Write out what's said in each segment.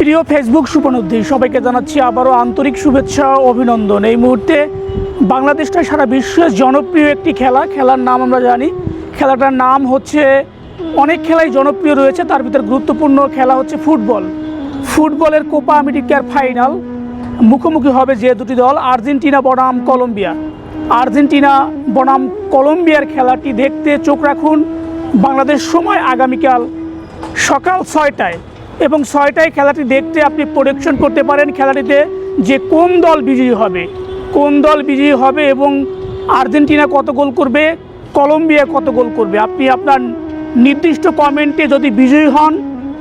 প্রিয় ফেসবুক শুভানুধ্যায়ী সবাইকে জানাচ্ছি আবারও আন্তরিক শুভেচ্ছা ও অভিনন্দন। এই মুহূর্তে বাংলাদেশটা সারা বিশ্বের জনপ্রিয় একটি খেলার নাম আমরা জানি। খেলাটার নাম হচ্ছে, অনেক খেলাই জনপ্রিয় রয়েছে, তার ভিতর গুরুত্বপূর্ণ খেলা হচ্ছে ফুটবলের কোপা আমেরিকার ফাইনাল। মুখোমুখি হবে যে দুটি দল, আর্জেন্টিনা বনাম কলম্বিয়া। আর্জেন্টিনা বনাম কলম্বিয়ার খেলাটি দেখতে চোখ রাখুন বাংলাদেশ সময় আগামীকাল সকাল 6টায়, এবং 6টায় খেলাটি দেখতে আপনি প্রেডিকশন করতে পারেন খেলাটিতে যে কোন দল বিজয়ী হবে এবং আর্জেন্টিনা কত গোল করবে, কলম্বিয়া কত গোল করবে। আপনি আপনার নির্দিষ্ট কমেন্টে যদি বিজয়ী হন,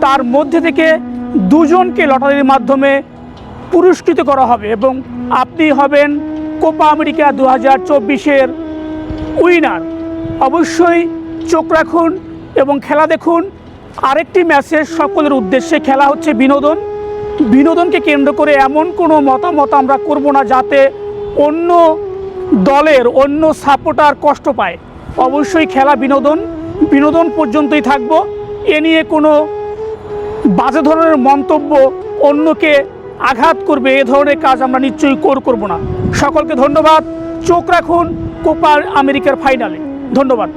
তার মধ্যে থেকে দুজনকে লটারির মাধ্যমে পুরস্কৃত করা হবে এবং আপনি হবেন কোপা আমেরিকা 2024-এর উইনার। অবশ্যই চোখ রাখুন এবং খেলা দেখুন। আরেকটি মেসেজ সকলের উদ্দেশ্যে, খেলা হচ্ছে বিনোদনকে কেন্দ্র করে এমন কোনো মতামত আমরা করব না যাতে অন্য দলের অন্য সাপোর্টার কষ্ট পায়। অবশ্যই খেলা বিনোদন পর্যন্তই থাকবো। এ নিয়ে কোনো বাজে ধরনের মন্তব্য, অন্যকে আঘাত করবে, এ ধরনের কাজ আমরা নিশ্চয়ই করব না। সকলকে ধন্যবাদ। চোখ রাখুন কোপা আমেরিকার ফাইনালে। ধন্যবাদ।